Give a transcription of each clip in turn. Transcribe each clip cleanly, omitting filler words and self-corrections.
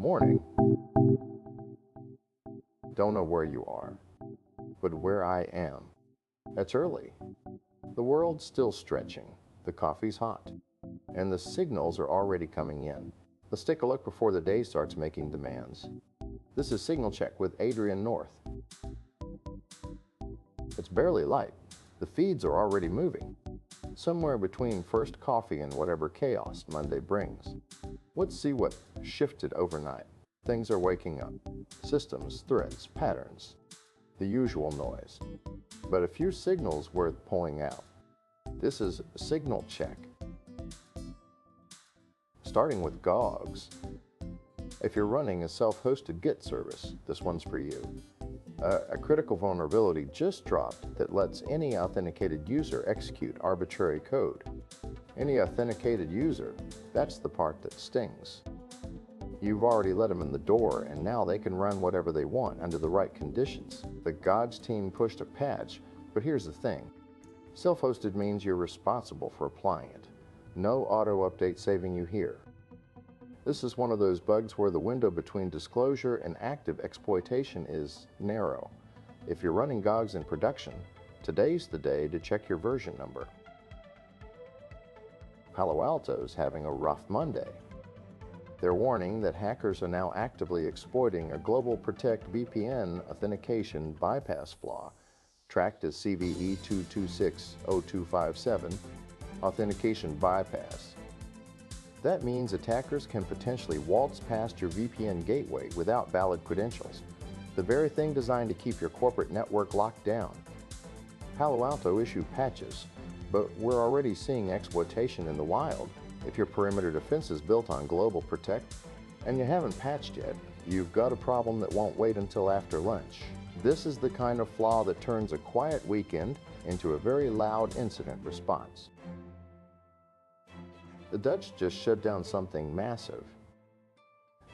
Morning. Don't know where you are, but where I am. It's early. The world's still stretching. The coffee's hot. And the signals are already coming in. Let's take a look before the day starts making demands. This is Signal Check with Adrian North. It's barely light. The feeds are already moving. Somewhere between first coffee and whatever chaos Monday brings. Let's see what shifted overnight. Things are waking up. Systems, threads, patterns. The usual noise. But a few signals worth pulling out. This is Signal Check. Starting with Gogs. If you're running a self-hosted Git service, this one's for you. A critical vulnerability just dropped that lets any authenticated user execute arbitrary code. Any authenticated user, that's the part that stings. You've already let them in the door, and now they can run whatever they want under the right conditions. The Gogs team pushed a patch, but here's the thing. Self-hosted means you're responsible for applying it. No auto update saving you here. This is one of those bugs where the window between disclosure and active exploitation is narrow. If you're running Gogs in production, today's the day to check your version number. Palo Alto's having a rough Monday. They're warning that hackers are now actively exploiting a GlobalProtect VPN authentication bypass flaw, tracked as CVE 2260257, authentication bypass. That means attackers can potentially waltz past your VPN gateway without valid credentials, the very thing designed to keep your corporate network locked down. Palo Alto issued patches, but we're already seeing exploitation in the wild. If your perimeter defense is built on GlobalProtect and you haven't patched yet, you've got a problem that won't wait until after lunch. This is the kind of flaw that turns a quiet weekend into a very loud incident response. The Dutch just shut down something massive.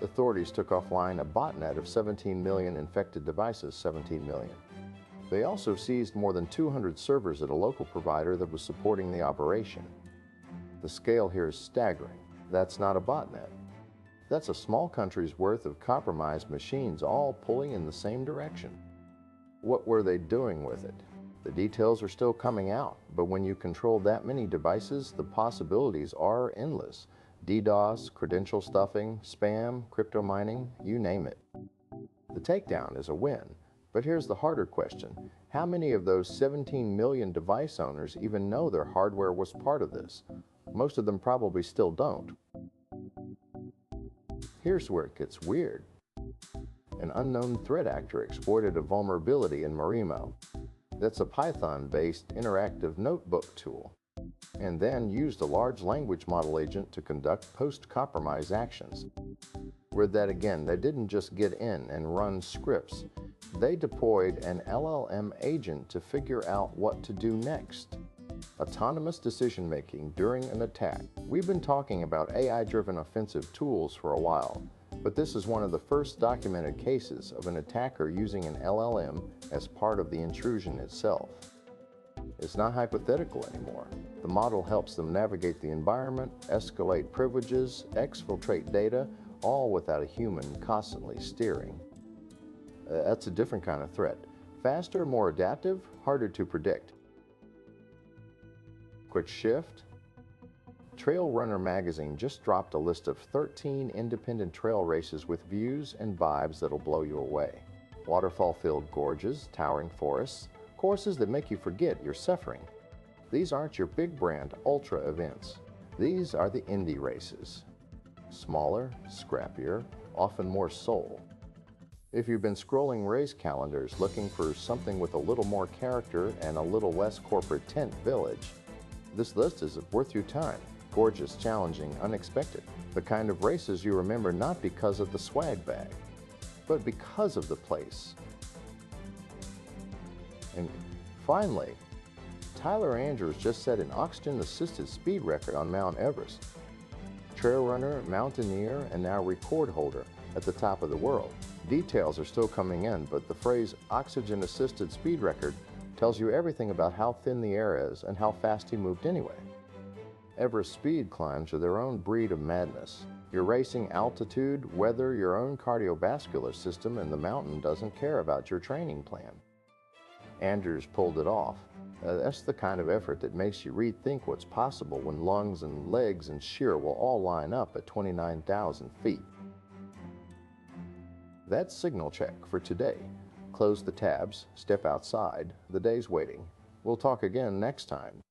Authorities took offline a botnet of 17 million infected devices, 17 million. They also seized more than 200 servers at a local provider that was supporting the operation. The scale here is staggering. That's not a botnet. That's a small country's worth of compromised machines all pulling in the same direction. What were they doing with it? The details are still coming out, but when you control that many devices, the possibilities are endless. DDoS, credential stuffing, spam, crypto mining, you name it. The takedown is a win, but here's the harder question. How many of those 17 million device owners even know their hardware was part of this? Most of them probably still don't. Here's where it gets weird. An unknown threat actor exploited a vulnerability in Marimo. That's a Python-based interactive notebook tool, and then used a large language model agent to conduct post-compromise actions. Read that again, they didn't just get in and run scripts. They deployed an LLM agent to figure out what to do next. Autonomous decision-making during an attack. We've been talking about AI-driven offensive tools for a while, but this is one of the first documented cases of an attacker using an LLM as part of the intrusion itself. It's not hypothetical anymore. The model helps them navigate the environment, escalate privileges, exfiltrate data, all without a human constantly steering. That's a different kind of threat. Faster, more adaptive, harder to predict. Quick shift. Trail Runner magazine just dropped a list of 13 independent trail races with views and vibes that'll blow you away. Waterfall-filled gorges, towering forests, courses that make you forget you're suffering. These aren't your big brand ultra events. These are the indie races. Smaller, scrappier, often more soul. If you've been scrolling race calendars looking for something with a little more character and a little less corporate tent village, this list is worth your time. Gorgeous, challenging, unexpected. The kind of races you remember not because of the swag bag, but because of the place. And finally, Tyler Andrews just set an oxygen-assisted speed record on Mount Everest. Trail runner, mountaineer, and now record holder at the top of the world. Details are still coming in, but the phrase oxygen-assisted speed record tells you everything about how thin the air is and how fast he moved anyway. Everest speed climbs are their own breed of madness. You're racing altitude, weather, your own cardiovascular system, and the mountain doesn't care about your training plan. Andrews pulled it off. That's the kind of effort that makes you rethink what's possible when lungs and legs and shear will all line up at 29,000 feet. That's Signal Check for today. Close the tabs, step outside. The day's waiting. We'll talk again next time.